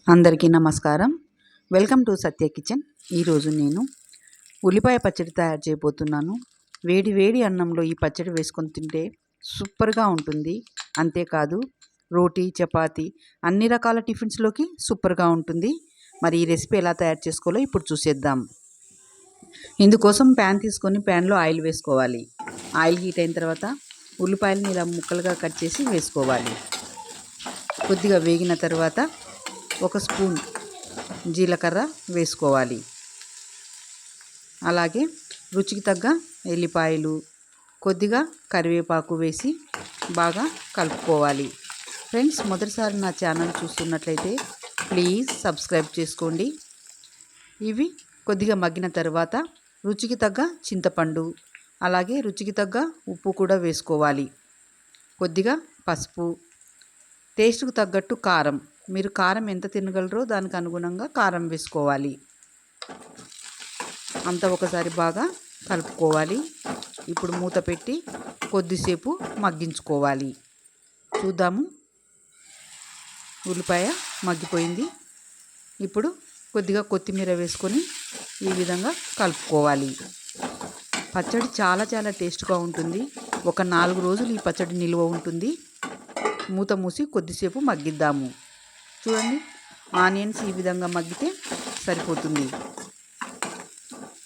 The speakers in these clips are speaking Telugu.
అందరికీ నమస్కారం. Welcome to Satya kitchen. ఈరోజు నేను ఉల్లిపాయ పచ్చడి తయారు చేయబోతున్నాను. వేడి వేడి అన్నంలో ఈ పచ్చడి వేసుకొని తింటే సూపర్గా ఉంటుంది. అంతేకాదు రోటీ, చపాతీ అన్ని రకాల టిఫిన్స్లోకి సూపర్గా ఉంటుంది. మరి ఈ రెసిపీ ఎలా తయారు చేసుకోవాలో ఇప్పుడు చూసేద్దాం. ఇందుకోసం ప్యాన్ తీసుకొని ప్యాన్లో ఆయిల్ వేసుకోవాలి. ఆయిల్ హీట్ అయిన తర్వాత ఉల్లిపాయలని ఇలా ముక్కలుగా కట్ చేసి వేసుకోవాలి. కొద్దిగా వేగిన తర్వాత 1 స్పూన్ జీలకర్ర వేసుకోవాలి. అలాగే రుచికి తగ్గ ఎల్లిపాయలు, కొద్దిగా కరివేపాకు వేసి బాగా కలుపుకోవాలి. ఫ్రెండ్స్, మొదటిసారి నా ఛానల్ చూస్తున్నట్లయితే ప్లీజ్ సబ్స్క్రైబ్ చేసుకోండి. ఇవి కొద్దిగా మగ్గిన తర్వాత రుచికి తగ్గ చింతపండు, అలాగే రుచికి తగ్గ ఉప్పు కూడా వేసుకోవాలి. కొద్దిగా పసుపు, టేస్ట్కు తగ్గట్టు కారం, మీరు కారం ఎంత తినగలరో దానికి అనుగుణంగా కారం వేసుకోవాలి. అంతా ఒకసారి బాగా కలుపుకోవాలి. ఇప్పుడు మూత పెట్టి కొద్దిసేపు మగ్గించుకోవాలి. చూద్దాము. ఉల్లిపాయ మగ్గిపోయింది. ఇప్పుడు కొద్దిగా కొత్తిమీర వేసుకొని ఈ విధంగా కలుపుకోవాలి. పచ్చడి చాలా టేస్ట్గా ఉంటుంది. ఒక 4 రోజులు ఈ పచ్చడి నిల్వ ఉంటుంది. మూత మూసి కొద్దిసేపు మగ్గిద్దాము. చూడండి, ఆనియన్స్ ఈ విధంగా మగ్గితే సరిపోతుంది.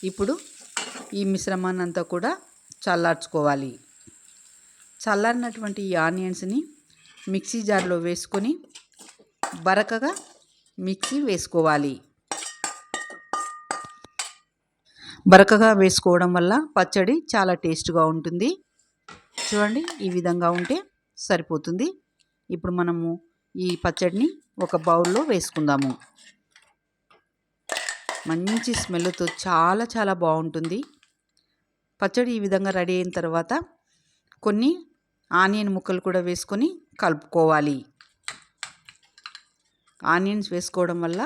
ఇప్పుడు ఈ మిశ్రమాన్ని అంతా కూడా చల్లార్చుకోవాలి. చల్లారినటువంటి ఈ ఆనియన్స్ని మిక్సీ జార్లో వేసుకొని బరకగా మిక్సీ వేసుకోవాలి. బరకగా వేసుకోవడం వల్ల పచ్చడి చాలా టేస్ట్గా ఉంటుంది. చూడండి, ఈ విధంగా ఉంటే సరిపోతుంది. ఇప్పుడు మనము ఈ పచ్చడిని ఒక బౌల్లో వేసుకుందాము. మంచి స్మెల్తో చాలా బాగుంటుంది. పచ్చడి ఈ విధంగా రెడీ అయిన తర్వాత కొన్ని ఆనియన్ ముక్కలు కూడా వేసుకొని కలుపుకోవాలి. ఆనియన్స్ వేసుకోవడం వల్ల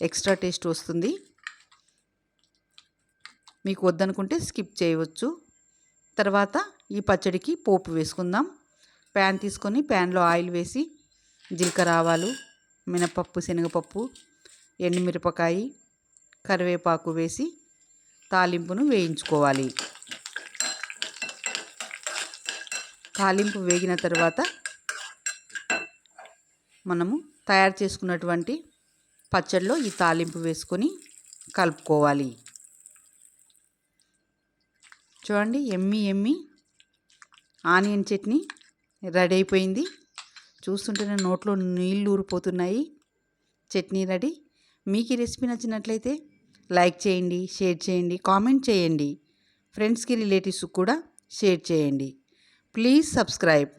ఎక్స్ట్రా టేస్ట్ వస్తుంది. మీకు వద్దనుకుంటే స్కిప్ చేయవచ్చు. తర్వాత ఈ పచ్చడికి పోపు వేసుకుందాం. ప్యాన్ తీసుకొని ప్యాన్లో ఆయిల్ వేసి జీలకర్ర, ఆవాలు, మినపప్పు, శనగపప్పు, ఎండుమిరపకాయ, కరివేపాకు వేసి తాలింపును వేయించుకోవాలి. తాలింపు వేగిన తర్వాత మనము తయారు చేసుకున్నటువంటి పచ్చడిలో ఈ తాలింపు వేసుకొని కలుపుకోవాలి. చూడండి, ఎమ్మి ఆనియన్ చట్నీ రెడీ అయిపోయింది. చూస్తుంటేనే నోట్లో నీళ్ళు ఊరిపోతున్నాయి. చట్నీ రెడీ. మీకు ఈ రెసిపీ నచ్చినట్లయితే లైక్ చేయండి, షేర్ చేయండి, కామెంట్ చేయండి. ఫ్రెండ్స్కి, రిలేటివ్స్కి కూడా షేర్ చేయండి. Please subscribe.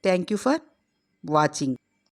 Thank you for watching.